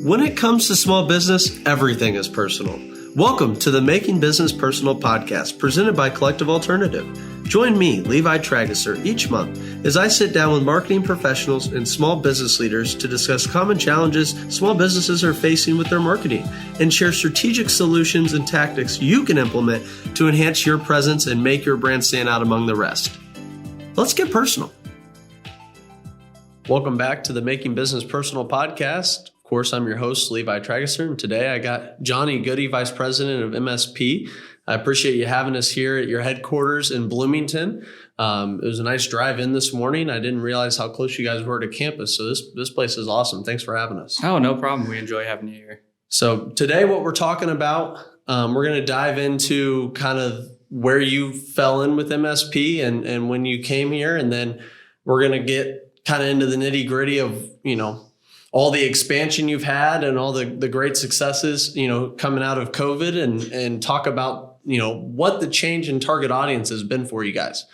When it comes to small business, everything is personal. Welcome to the Making Business Personal podcast presented by Collective Alternative. Join me, Levi Tragesser, each month as I sit down with marketing professionals and small business leaders to discuss common challenges small businesses are facing with their marketing and share strategic solutions and tactics you can implement to enhance your presence and make your brand stand out among the rest. Let's get personal. Welcome back to the Making Business Personal podcast. Of course, I'm your host, Levi Tragesser, and today I got Johnny Goode, Vice President of MSP. I appreciate you having us here at your headquarters in Bloomington. It was a nice drive in this morning. I didn't realize how close you guys were to campus, so this place is awesome. Thanks for having us. Oh, no problem. We enjoy having you here. So today what we're talking about, we're going to dive into kind of where you fell in with MSP and when you came here, and then we're going to get kind of into the nitty gritty of, all the expansion you've had and all the great successes, coming out of COVID and talk about, what the change in target audience has been for you guys.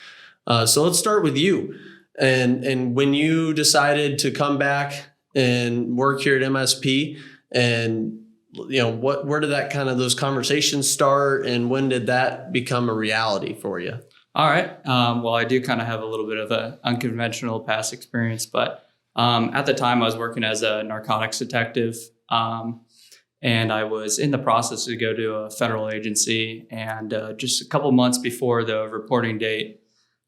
So let's start with you. And when you decided to come back and work here at MSP, and, where did that kind of those conversations start, and when did that become a reality for you? All right. Well, I do kind of have a little bit of an unconventional past experience, but at the time I was working as a narcotics detective, and I was in the process to go to a federal agency. And just a couple months before the reporting date,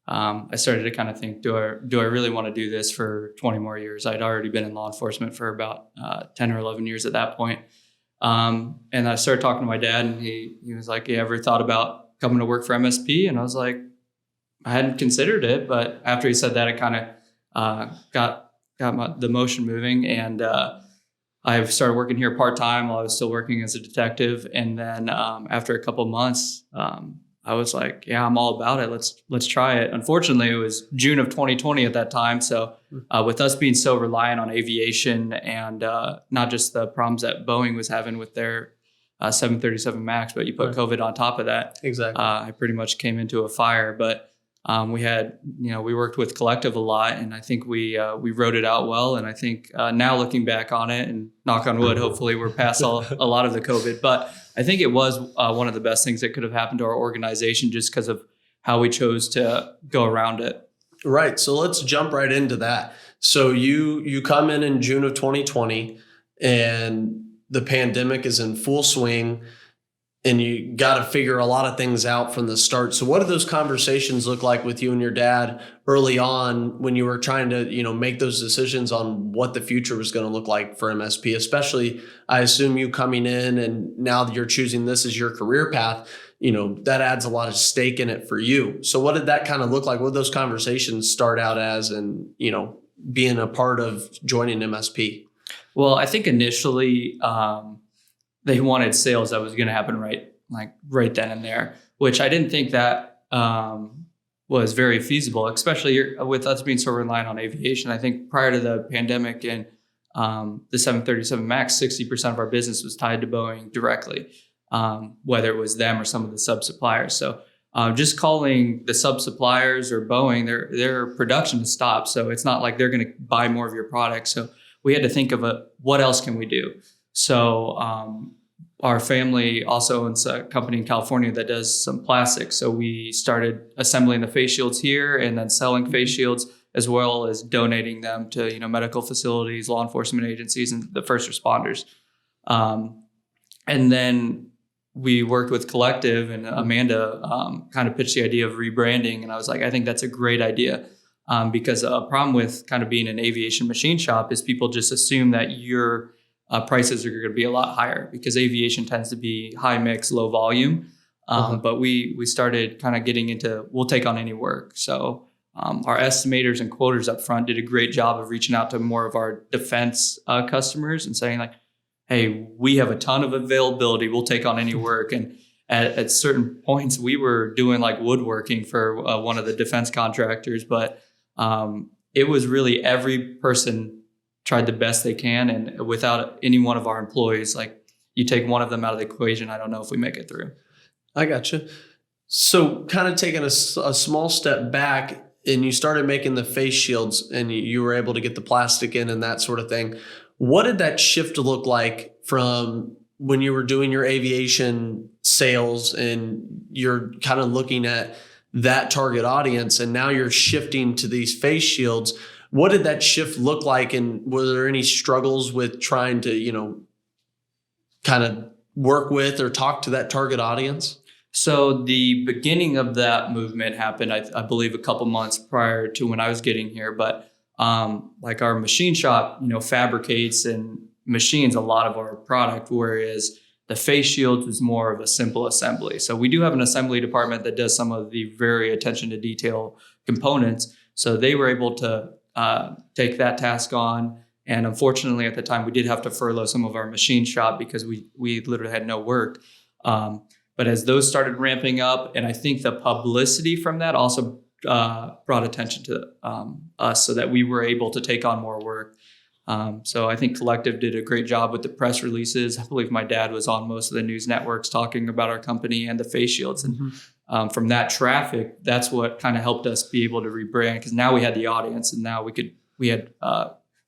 I started to kind of think, do I really want to do this for 20 more years? I'd already been in law enforcement for about 10 or 11 years at that point. And I started talking to my dad, and he was like, you ever thought about coming to work for MSP? And I was like, I hadn't considered it, but after he said that, it kind of got the motion moving, and I started working here part-time while I was still working as a detective. And then after a couple of months, I was like, yeah, I'm all about it. Let's try it. Unfortunately, it was June of 2020 at that time. So with us being so reliant on aviation and not just the problems that Boeing was having with their 737 MAX, but you put COVID on top of that. Exactly. I pretty much came into a fire, but we had, we worked with Collective a lot, and I think we wrote it out well. And I think now looking back on it, and knock on wood, hopefully we're past a lot of the COVID, but I think it was one of the best things that could have happened to our organization just because of how we chose to go around it. Right. So let's jump right into that. So you come in June of 2020, and the pandemic is in full swing, and you got to figure a lot of things out from the start. So what did those conversations look like with you and your dad early on when you were trying to, make those decisions on what the future was going to look like for MSP, especially I assume you coming in and now that you're choosing this as your career path, that adds a lot of stake in it for you. So what did that kind of look like? What did those conversations start out as, and, being a part of joining MSP? Well, I think initially, they wanted sales that was going to happen right then and there, which I didn't think that was very feasible, especially with us being so reliant on aviation. I think prior to the pandemic and the 737 MAX, 60% of our business was tied to Boeing directly, whether it was them or some of the sub-suppliers. So just calling the sub-suppliers or Boeing, their production is stopped. So it's not like they're going to buy more of your product. So we had to think of what else can we do? So our family also owns a company in California that does some plastics. So we started assembling the face shields here and then selling face shields, as well as donating them to medical facilities, law enforcement agencies, and the first responders. And then we worked with Collective, and Amanda kind of pitched the idea of rebranding. And I was like, I think that's a great idea. Because a problem with kind of being an aviation machine shop is people just assume that your prices are going to be a lot higher because aviation tends to be high mix, low volume. But we started kind of getting into, we'll take on any work. So our estimators and quoters up front did a great job of reaching out to more of our defense customers and saying like, hey, we have a ton of availability. We'll take on any work. And at certain points, we were doing like woodworking for one of the defense contractors, but it was really every person tried the best they can. And without any one of our employees, like you take one of them out of the equation, I don't know if we make it through. I gotcha. So kind of taking a small step back, and you started making the face shields, and you were able to get the plastic in and that sort of thing. What did that shift look like from when you were doing your aviation sales and you're kind of looking at that target audience, and now you're shifting to these face shields? What did that shift look like? And were there any struggles with trying to, kind of work with or talk to that target audience? So the beginning of that movement happened, I believe, a couple months prior to when I was getting here. But like our machine shop, fabricates and machines a lot of our product, whereas the face shields was more of a simple assembly. So we do have an assembly department that does some of the very attention to detail components. So they were able to take that task on. And unfortunately, at the time, we did have to furlough some of our machine shop because we literally had no work. But as those started ramping up, and I think the publicity from that also brought attention to us so that we were able to take on more work. So I think Collective did a great job with the press releases. I believe my dad was on most of the news networks talking about our company and the face shields. And from that traffic, that's what kind of helped us be able to rebrand, because now we had the audience and now we had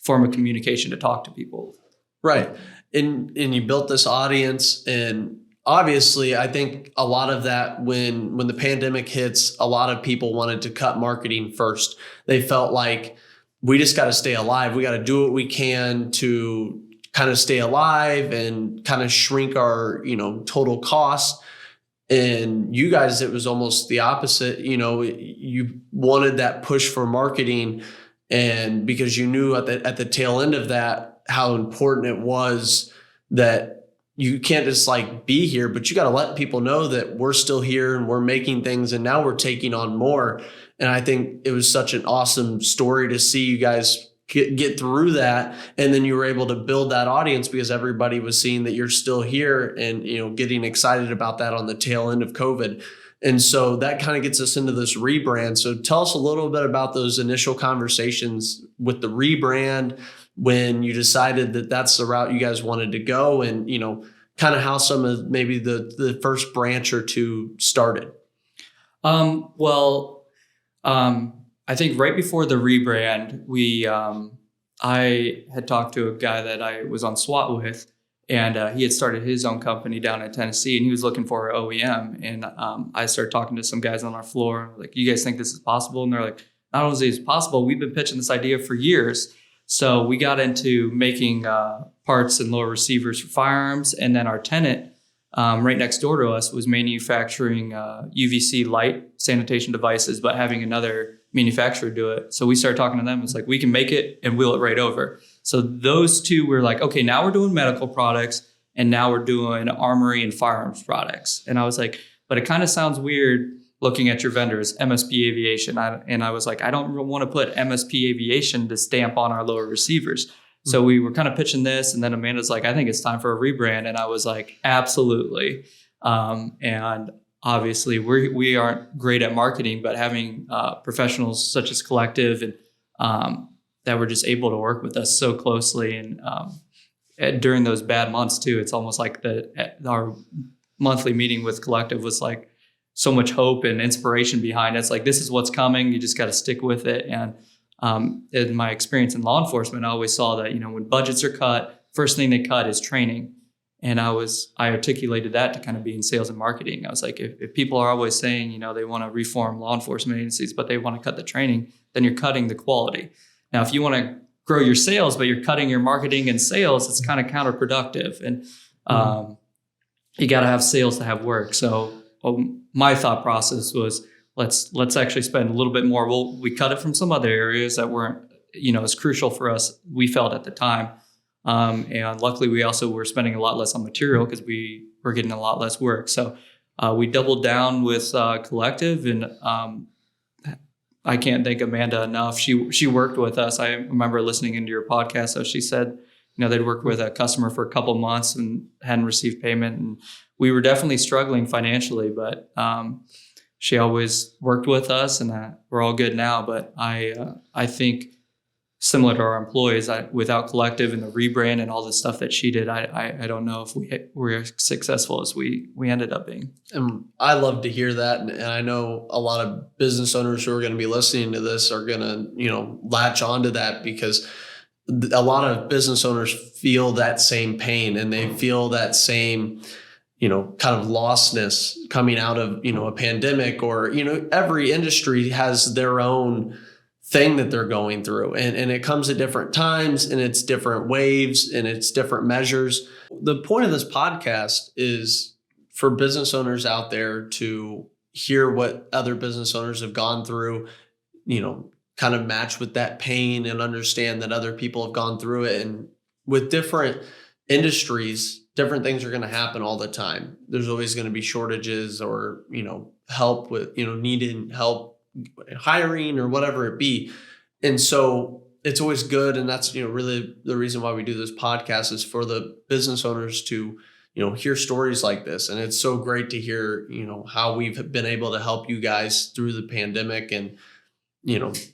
form of communication to talk to people. Right. And you built this audience, and obviously, I think a lot of that when the pandemic hits, a lot of people wanted to cut marketing first. They felt like we just got to stay alive. We got to do what we can to kind of stay alive and kind of shrink our, total costs. And you guys, it was almost the opposite. You wanted that push for marketing, and because you knew at the tail end of that how important it was that you can't just be here, but you got to let people know that we're still here and we're making things, and now we're taking on more. And I think it was such an awesome story to see you guys get through that. And then you were able to build that audience because everybody was seeing that you're still here and, getting excited about that on the tail end of COVID. And so that kind of gets us into this rebrand. So tell us a little bit about those initial conversations with the rebrand, when you decided that that's the route you guys wanted to go, and, kind of how some of maybe the first branch or two started. I think right before the rebrand, I had talked to a guy that I was on SWAT with, and he had started his own company down in Tennessee, and he was looking for an OEM. And I started talking to some guys on our floor, like, you guys think this is possible? And they're like, not only is it possible, we've been pitching this idea for years. So we got into making parts and lower receivers for firearms. And then our tenant right next door to us was manufacturing UVC light sanitation devices, but having another manufacturer do it. So we started talking to them. It's like, we can make it and wheel it right over. So those two were like, okay, now we're doing medical products, and now we're doing armory and firearms products. And I was like, but it kind of sounds weird looking at your vendors, MSP Aviation. And I was like, I don't want to put MSP Aviation to stamp on our lower receivers. Mm-hmm. So we were kind of pitching this, and then Amanda's like, I think it's time for a rebrand. And I was like, absolutely. And obviously we aren't great at marketing, but having professionals such as Collective and that were just able to work with us so closely. And during those bad months too, it's almost like our monthly meeting with Collective was like so much hope and inspiration behind it. It's like, this is what's coming. You just got to stick with it. And in my experience in law enforcement, I always saw that, when budgets are cut, first thing they cut is training. And I articulated that to kind of be in sales and marketing. I was like, if people are always saying, they want to reform law enforcement agencies, but they want to cut the training, then you're cutting the quality. Now, if you want to grow your sales, but you're cutting your marketing and sales, it's kind of counterproductive. And you got to have sales to have work. So my thought process was, let's actually spend a little bit more. We cut it from some other areas that weren't, as crucial for us, we felt at the time. And luckily we also were spending a lot less on material because we were getting a lot less work. So we doubled down with Collective, and I can't thank Amanda enough. She worked with us. I remember listening into your podcast. So she said, they'd worked with a customer for a couple months and hadn't received payment. And we were definitely struggling financially, but she always worked with us, and we're all good now. But I think similar to our employees, without Collective and the rebrand and all the stuff that she did, I don't know if we were as successful as we ended up being. And I love to hear that. And I know a lot of business owners who are going to be listening to this are going to, latch onto that, because a lot of business owners feel that same pain, and they feel that same, kind of lostness coming out of, a pandemic, or, every industry has their own thing that they're going through, and it comes at different times, and it's different waves, and it's different measures. The point of this podcast is for business owners out there to hear what other business owners have gone through, kind of match with that pain and understand that other people have gone through it. And with different industries, different things are going to happen all the time. There's always going to be shortages, or, help with, needing help hiring, or whatever it be. And so it's always good. And that's, really the reason why we do this podcast, is for the business owners to, hear stories like this. And it's so great to hear, how we've been able to help you guys through the pandemic. And,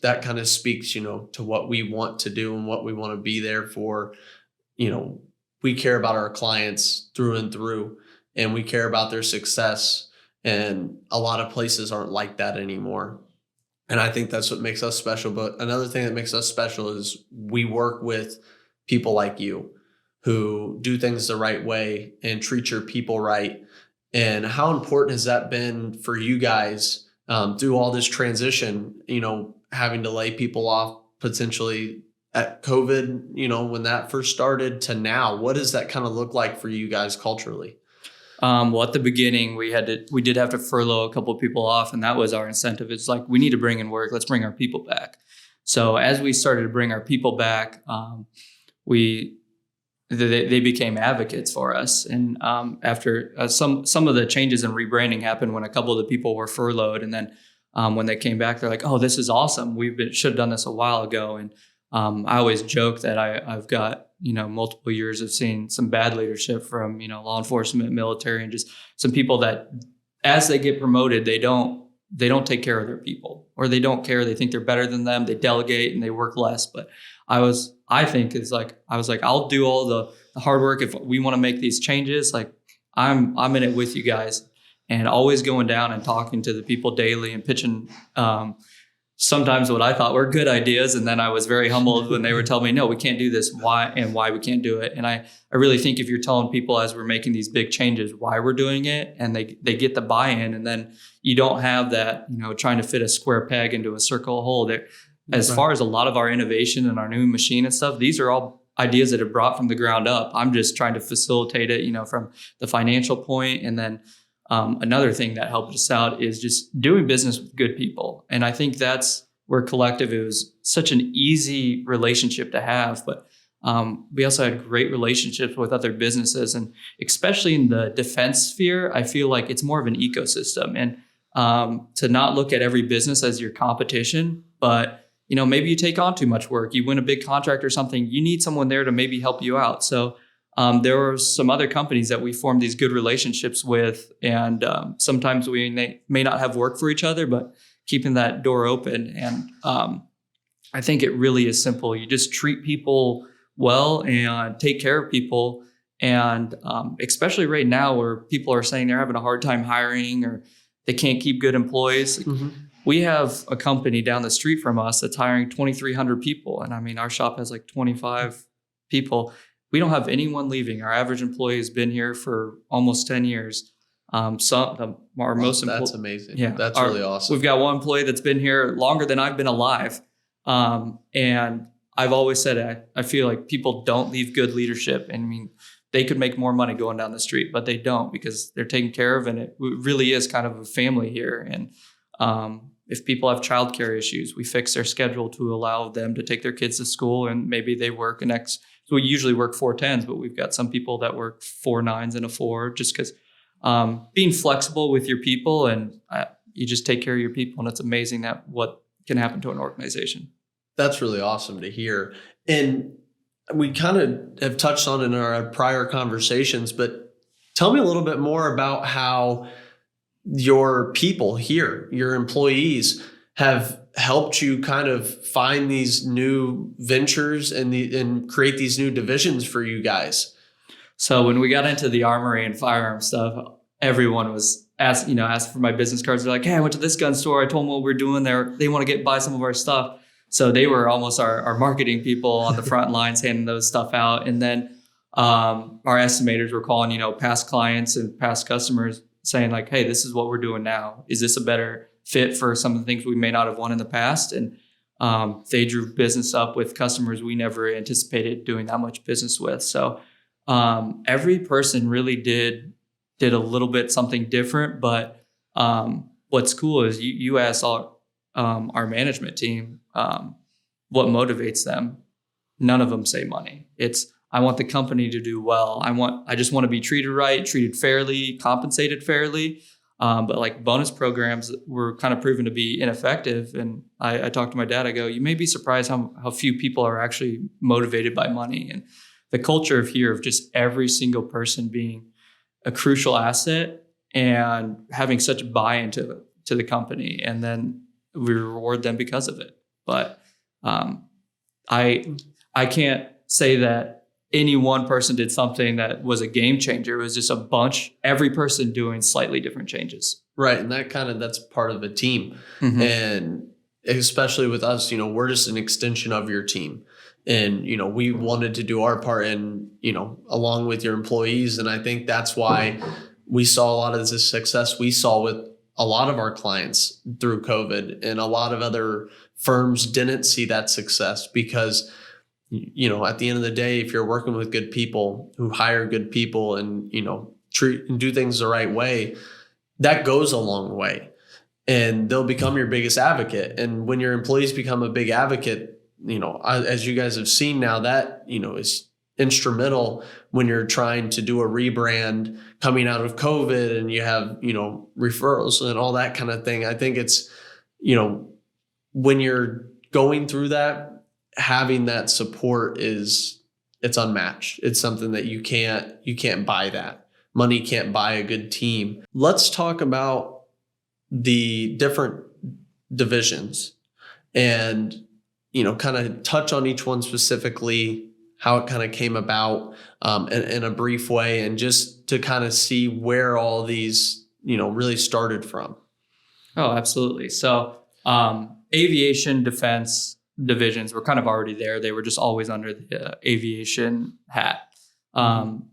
that kind of speaks, to what we want to do and what we want to be there for. We care about our clients through and through, and we care about their success. And a lot of places aren't like that anymore. And I think that's what makes us special. But another thing that makes us special is we work with people like you who do things the right way and treat your people right. And how important has that been for you guys through all this transition, having to lay people off potentially at COVID, when that first started, to now? What does that kind of look like for you guys culturally? Well, at the beginning, we did have to furlough a couple of people off, and that was our incentive. It's like, we need to bring in work. Let's bring our people back. So as we started to bring our people back, they became advocates for us. And after some of the changes in rebranding happened when a couple of the people were furloughed, and then when they came back, they're like, "Oh, this is awesome. Should have done this a while ago." And I always joke that I've got multiple years of seeing some bad leadership from law enforcement, military, and just some people that, as they get promoted, they don't take care of their people, or they don't care. They think they're better than them. They delegate and they work less. But I was like, I'll do all the hard work if we want to make these changes. Like, I'm in it with you guys, and always going down and talking to the people daily and pitching sometimes what I thought were good ideas. And then I was very humbled when they were telling me, no, we can't do this. Why we can't do it. And I really think if you're telling people, as we're making these big changes, why we're doing it, and they get the buy-in, and then you don't have that, trying to fit a square peg into a circle hole. As far as a lot of our innovation and our new machine and stuff, these are all ideas that are brought from the ground up. I'm just trying to facilitate it, from the financial point. And then another thing that helped us out is just doing business with good people. And I think that's where Collective, it was such an easy relationship to have. But we also had great relationships with other businesses. And especially in the defense sphere, I feel like it's more of an ecosystem. And to not look at every business as your competition, but maybe you take on too much work, you win a big contract or something, you need someone there to maybe help you out. So there were some other companies that we formed these good relationships with, and sometimes we may not have work for each other, but keeping that door open. And I think it really is simple. You just treat people well and take care of people. And especially right now, where people are saying they're having a hard time hiring, or they can't keep good employees. Mm-hmm. We have a company down the street from us that's hiring 2,300 people. And I mean, our shop has like 25 people. We don't have anyone leaving. Our average employee has been here for almost 10 years. That's amazing. Yeah, that's really awesome. We've got one employee that's been here longer than I've been alive. And I've always said, I feel like people don't leave good leadership. And I mean, they could make more money going down the street, but they don't, because they're taken care of. And it really is kind of a family here. And if people have childcare issues, we fix their schedule to allow them to take their kids to school, and maybe they work so we usually work 4 10s, but we've got some people that work 4 9s and a 4, just because being flexible with your people, and you just take care of your people. And it's amazing that what can happen to an organization. That's really awesome to hear. And we kind of have touched on it in our prior conversations, but tell me a little bit more about how your people here, your employees, have helped you kind of find these new ventures and create these new divisions for you guys. So when we got into the armory and firearm stuff, everyone was asked for my business cards. They're like, "Hey, I went to this gun store. I told them what we're doing there. They want to buy some of our stuff." So they were almost our marketing people on the front lines handing those stuff out. And then our estimators were calling, past clients and past customers saying like, hey, this is what we're doing now. Is this a better fit for some of the things we may not have won in the past? And they drew business up with customers we never anticipated doing that much business with. So every person really did a little bit something different. But what's cool is you asked our management team what motivates them. None of them say money. It's, I want the company to do well. I just want to be treated right, treated fairly, compensated fairly. But like bonus programs were kind of proven to be ineffective. And I talked to my dad, I go, you may be surprised how few people are actually motivated by money. And the culture of here of just every single person being a crucial asset and having such buy-in to the company. And then we reward them because of it. But I can't say that any one person did something that was a game changer. It was just every person doing slightly different changes. Right. And that's part of a team. Mm-hmm. And especially with us, we're just an extension of your team. And, we wanted to do our part and, along with your employees. And I think that's why we saw a lot of this success we saw with a lot of our clients through COVID, and a lot of other firms didn't see that success because, at the end of the day, if you're working with good people who hire good people and, treat and do things the right way, that goes a long way, and they'll become your biggest advocate. And when your employees become a big advocate, as you guys have seen now, that, is instrumental when you're trying to do a rebrand coming out of COVID and you have, referrals and all that kind of thing. I think it's, when you're going through that, having that support it's unmatched. It's something that you can't buy that. Money can't buy a good team. Let's talk about the different divisions and, kind of touch on each one specifically, how it kind of came about in a brief way, and just to kind of see where all these, really started from. Oh, absolutely. So aviation defense divisions were kind of already there. They were just always under the aviation hat.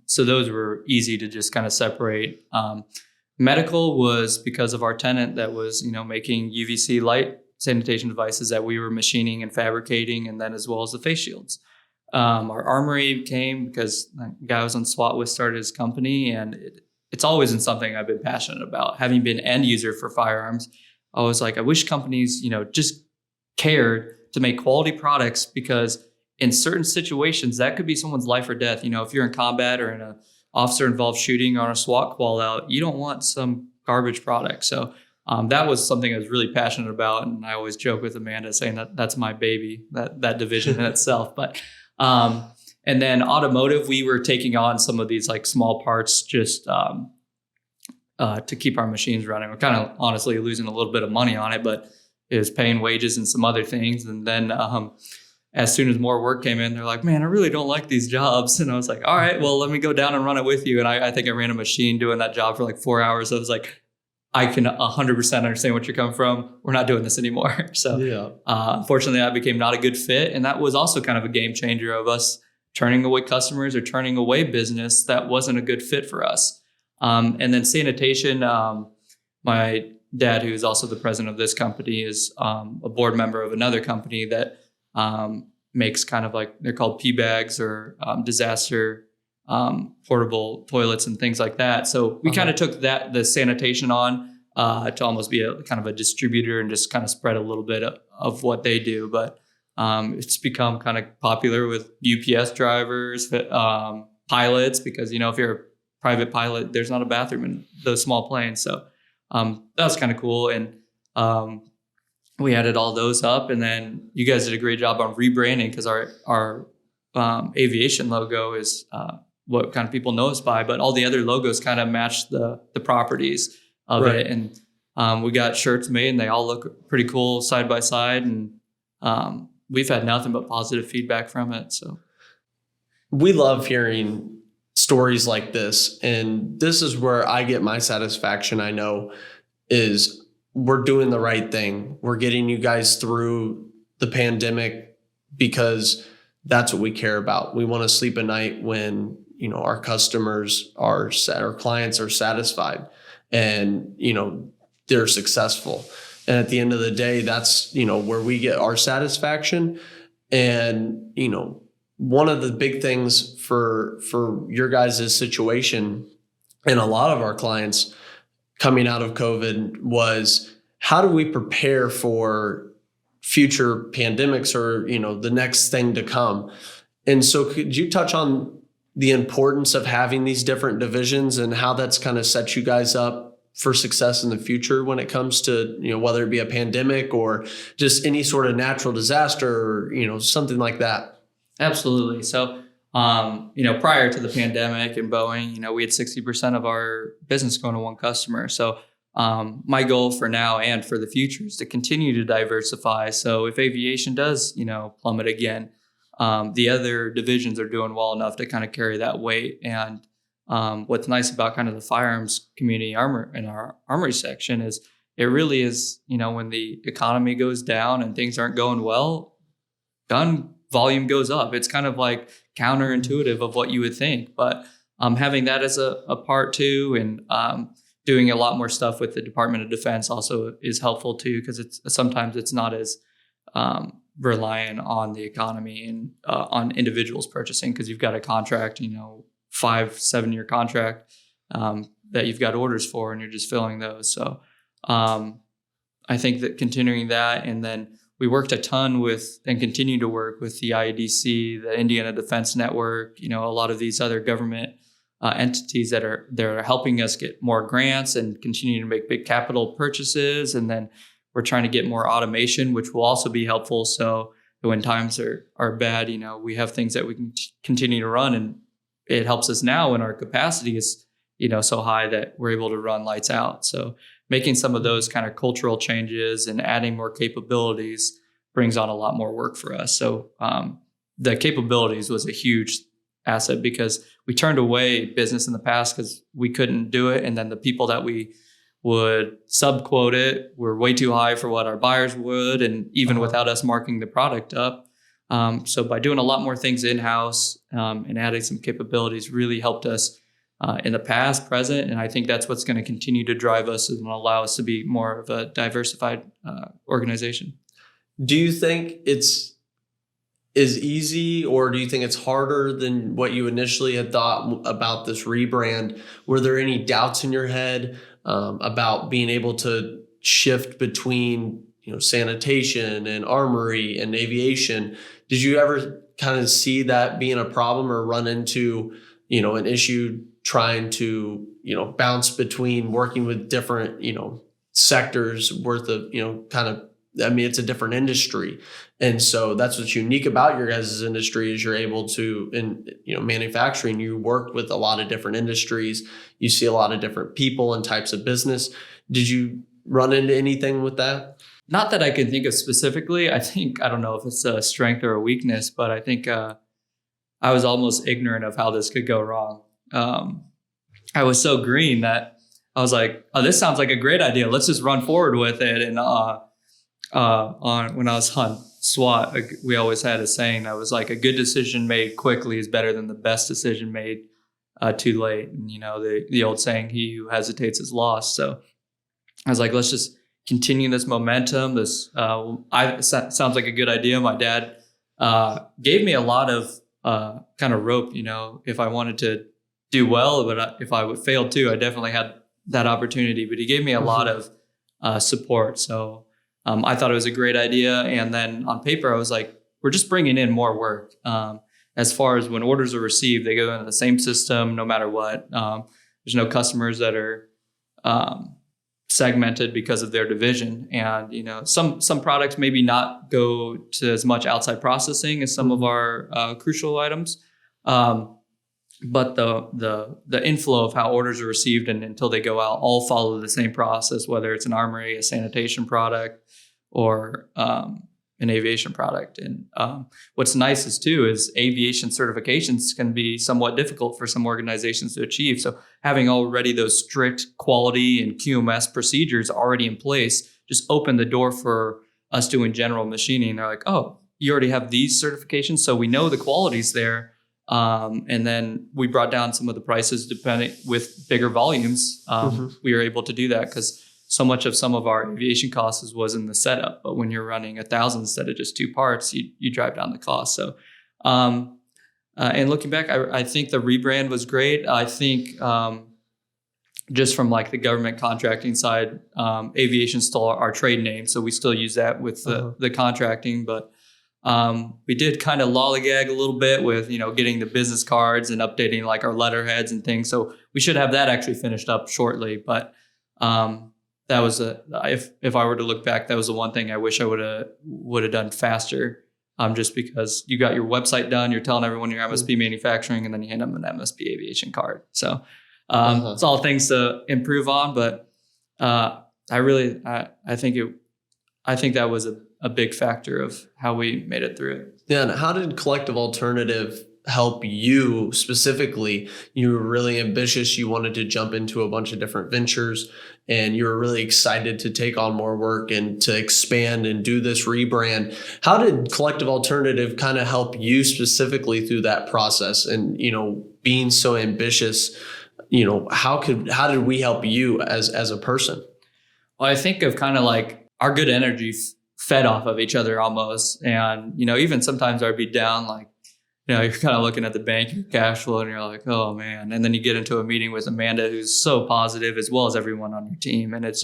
So those were easy to just kind of separate. Medical was because of our tenant that was, making UVC light sanitation devices that we were machining and fabricating, and then as well as the face shields. Our armory came because the guy I was on SWAT with started his company, and it's always been something I've been passionate about. Having been end user for firearms, I was like, I wish companies, just cared to make quality products, because in certain situations that could be someone's life or death. If you're in combat or in a officer involved shooting or on a SWAT call out, you don't want some garbage product. So that was something I was really passionate about, and I always joke with Amanda saying that's my baby, that division in itself. But and then automotive, we were taking on some of these like small parts just to keep our machines running. We're kind of honestly losing a little bit of money on it, but it was paying wages and some other things. And then as soon as more work came in, they're like, man, I really don't like these jobs. And I was like, all right, well, let me go down and run it with you. And I think I ran a machine doing that job for like 4 hours. I was like, I can 100% understand what you're coming from. We're not doing this anymore. So yeah. Unfortunately, that became not a good fit. And that was also kind of a game changer of us turning away customers or turning away business that wasn't a good fit for us. And then sanitation, my dad, who is also the president of this company, is a board member of another company that makes kind of like, they're called P bags or disaster portable toilets and things like that. So we kind of took the sanitation on to almost be a kind of a distributor and just kind of spread a little bit of what they do. But it's become kind of popular with UPS drivers, pilots, because, if you're a private pilot, there's not a bathroom in those small planes. So that was kind of cool. And we added all those up, and then you guys did a great job on rebranding, because our aviation logo is what kind of people know us by, but all the other logos kind of match the properties of it. And we got shirts made, and they all look pretty cool side by side. And we've had nothing but positive feedback from it. So we love hearing stories like this. And this is where I get my satisfaction, I know, is we're doing the right thing. We're getting you guys through the pandemic because that's what we care about. We want to sleep at night when, our customers our clients are satisfied and, they're successful. And at the end of the day, that's, where we get our satisfaction. And, one of the big things for your guys' situation and a lot of our clients coming out of COVID was, how do we prepare for future pandemics or, the next thing to come? And so could you touch on the importance of having these different divisions and how that's kind of set you guys up for success in the future when it comes to, whether it be a pandemic or just any sort of natural disaster or, something like that? Absolutely. So, prior to the pandemic and Boeing, we had 60% of our business going to one customer. So, my goal for now and for the future is to continue to diversify. So if aviation does, plummet again, the other divisions are doing well enough to kind of carry that weight. And what's nice about kind of the firearms community in our armory section is it really is, when the economy goes down and things aren't going well, gun volume goes up. It's kind of like counterintuitive of what you would think, but having that as a part too, and doing a lot more stuff with the Department of Defense also is helpful too, because sometimes it's not as reliant on the economy and on individuals purchasing, because you've got a contract, 5-7 year contract that you've got orders for, and you're just filling those. So I think that continuing that, and then we worked a ton with and continue to work with the IADC, the Indiana Defense Network, a lot of these other government entities that are helping us get more grants and continue to make big capital purchases. And then we're trying to get more automation, which will also be helpful. So when times are bad, we have things that we can continue to run, and it helps us now when our capacity is, so high that we're able to run lights out. So making some of those kind of cultural changes and adding more capabilities brings on a lot more work for us. So the capabilities was a huge asset, because we turned away business in the past because we couldn't do it. And then the people that we would subquote it were way too high for what our buyers would, and even without us marking the product up. So by doing a lot more things in-house and adding some capabilities really helped us in the past, present, and I think that's what's going to continue to drive us and allow us to be more of a diversified organization. Do you think it's as easy, or do you think it's harder than what you initially had thought about this rebrand? Were there any doubts in your head about being able to shift between, sanitation and armory and aviation? Did you ever kind of see that being a problem or run into, an issue trying to, bounce between working with different, sectors worth of, it's a different industry. And so that's what's unique about your guys' industry is you're able to, in manufacturing, you work with a lot of different industries. You see a lot of different people and types of business. Did you run into anything with that? Not that I can think of specifically. I don't know if it's a strength or a weakness, but I think I was almost ignorant of how this could go wrong. I was so green that I was like, oh, this sounds like a great idea. Let's just run forward with it. And when I was on SWAT, we always had a saying that was like, a good decision made quickly is better than the best decision made too late. And, the old saying, he who hesitates is lost. So I was like, let's just continue this momentum. This sounds like a good idea. My dad gave me a lot of kind of rope, if I wanted to do well, but if I would fail too, I definitely had that opportunity. But he gave me a lot of support. So I thought it was a great idea. And then on paper, I was like, we're just bringing in more work. As far as when orders are received, they go into the same system no matter what. There's no customers that are segmented because of their division. And, some products maybe not go to as much outside processing as some of our crucial items. But the inflow of how orders are received and until they go out all follow the same process, whether it's an armory, a sanitation product, or an aviation product. And what's nice is aviation certifications can be somewhat difficult for some organizations to achieve. So having already those strict quality and QMS procedures already in place just open the door for us doing general machining, they're like, oh, you already have these certifications, so we know the quality's there. And then we brought down some of the prices depending with bigger volumes. We were able to do that because so much of some of our aviation costs was in the setup. But when you're running 1,000 instead of just 2 parts, you drive down the cost. So, and looking back, I think the rebrand was great. I think just from like the government contracting side, aviation still our trade name, so we still use that with the contracting. But we did kind of lollygag a little bit with, getting the business cards and updating like our letterheads and things. So we should have that actually finished up shortly. But that was if I were to look back, that was the one thing I wish I would have done faster. Just because you got your website done, you're telling everyone you're MSP manufacturing, and then you hand them an MSP aviation card. So it's all things to improve on. But I think that was a big factor of how we made it through it. Yeah. And how did Collective Alternative help you specifically? You were really ambitious. You wanted to jump into a bunch of different ventures, and you were really excited to take on more work and to expand and do this rebrand. How did Collective Alternative kind of help you specifically through that process? And, being so ambitious, how did we help you as a person? Well, I think of kind of like our good energy fed off of each other almost. And, even sometimes I'd be down, like, you're kind of looking at the bank, your cash flow, and you're like, oh man. And then you get into a meeting with Amanda, who's so positive, as well as everyone on your team. And it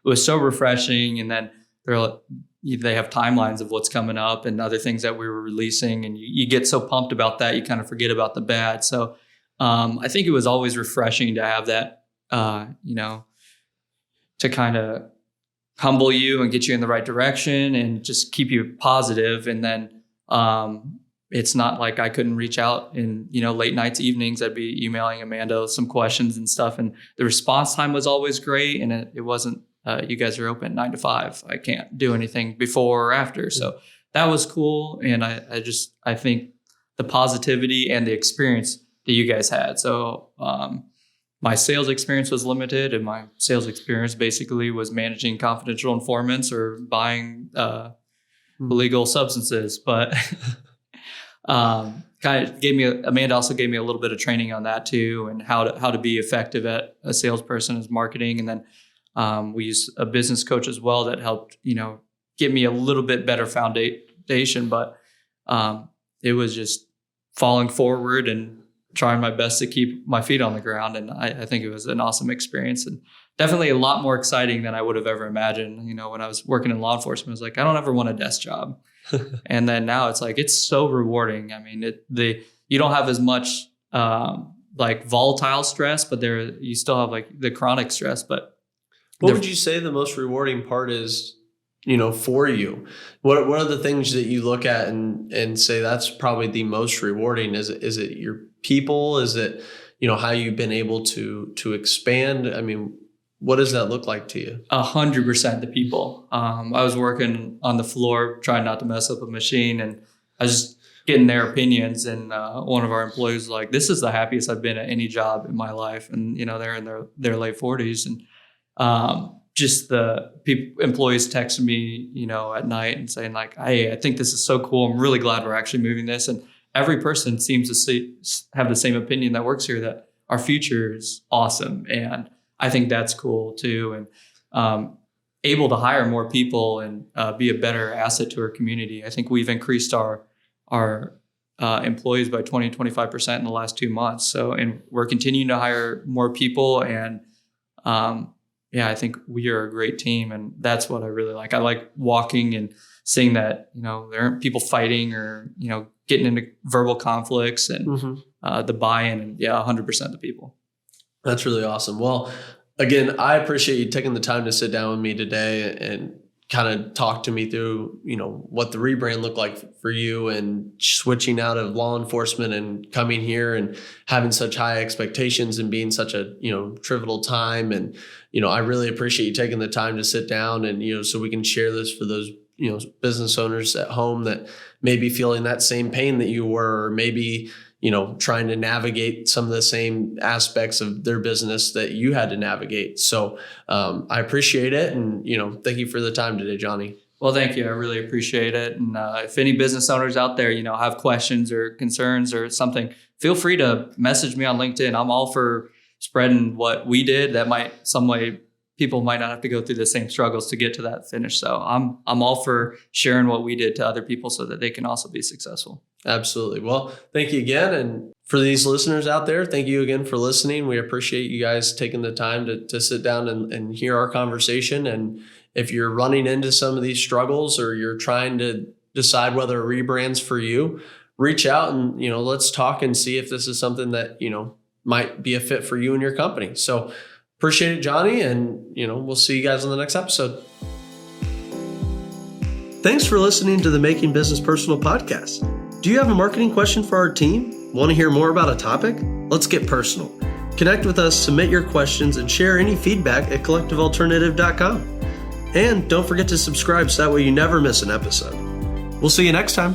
was so refreshing. And then they have timelines of what's coming up and other things that we were releasing. And you get so pumped about that, you kind of forget about the bad. So I think it was always refreshing to have that, to kind of humble you and get you in the right direction and just keep you positive. And then it's not like I couldn't reach out in, late nights, evenings. I'd be emailing Amanda some questions and stuff. And the response time was always great. And it wasn't, you guys are open 9 to 5. I can't do anything before or after. So that was cool. And I think the positivity and the experience that you guys had. So my sales experience was limited, and my sales experience basically was managing confidential informants or buying illegal substances. But kind of Amanda also gave me a little bit of training on that too, and how to be effective at a salesperson as marketing. And then we used a business coach as well that helped, give me a little bit better foundation. But it was just falling forward and trying my best to keep my feet on the ground. And I think it was an awesome experience, and definitely a lot more exciting than I would have ever imagined. When I was working in law enforcement, I was like, I don't ever want a desk job. And then now it's like, it's so rewarding. I mean, you don't have as much like volatile stress, but you still have like the chronic stress. But what would you say the most rewarding part is, for you? What are the things that you look at and say that's probably the most rewarding? Is it your people? Is it, how you've been able to expand? I mean, what does that look like to you? 100% the people. I was working on the floor, trying not to mess up a machine, and I was just getting their opinions. And one of our employees was like, this is the happiest I've been at any job in my life. And, they're in their late 40s. And just the employees texting me, at night and saying like, hey, I think this is so cool. I'm really glad we're actually moving this. And every person seems to have the same opinion that works here, that our future is awesome. And I think that's cool too. And able to hire more people and be a better asset to our community. I think we've increased our employees by 25% in the last 2 months. So, and we're continuing to hire more people. And I think we are a great team. And that's what I really like. I like walking and seeing that, there aren't people fighting or, getting into verbal conflicts, and the buy-in, and 100% the people. That's really awesome. Well, again, I appreciate you taking the time to sit down with me today and kind of talk to me through, what the rebrand looked like for you, and switching out of law enforcement and coming here and having such high expectations and being such a, trivial time. And, I really appreciate you taking the time to sit down and, so we can share this for those, business owners at home that may be feeling that same pain that you were, or maybe, trying to navigate some of the same aspects of their business that you had to navigate. So I appreciate it. And, thank you for the time today, Johnny. Well, thank you. I really appreciate it. And if any business owners out there, have questions or concerns or something, feel free to message me on LinkedIn. I'm all for spreading what we did. That might some way people might not have to go through the same struggles to get to that finish. So I'm all for sharing what we did to other people so that they can also be successful. Absolutely. Well, thank you again. And for these listeners out there, thank you again for listening. We appreciate you guys taking the time to sit down and hear our conversation. And if you're running into some of these struggles or you're trying to decide whether a rebrand's for you, reach out and, let's talk and see if this is something that, might be a fit for you and your company. So appreciate it, Johnny. And, we'll see you guys on the next episode. Thanks for listening to the Making Business Personal podcast. Do you have a marketing question for our team? Want to hear more about a topic? Let's get personal. Connect with us, submit your questions, and share any feedback at collectivealternative.com. And don't forget to subscribe so that way you never miss an episode. We'll see you next time.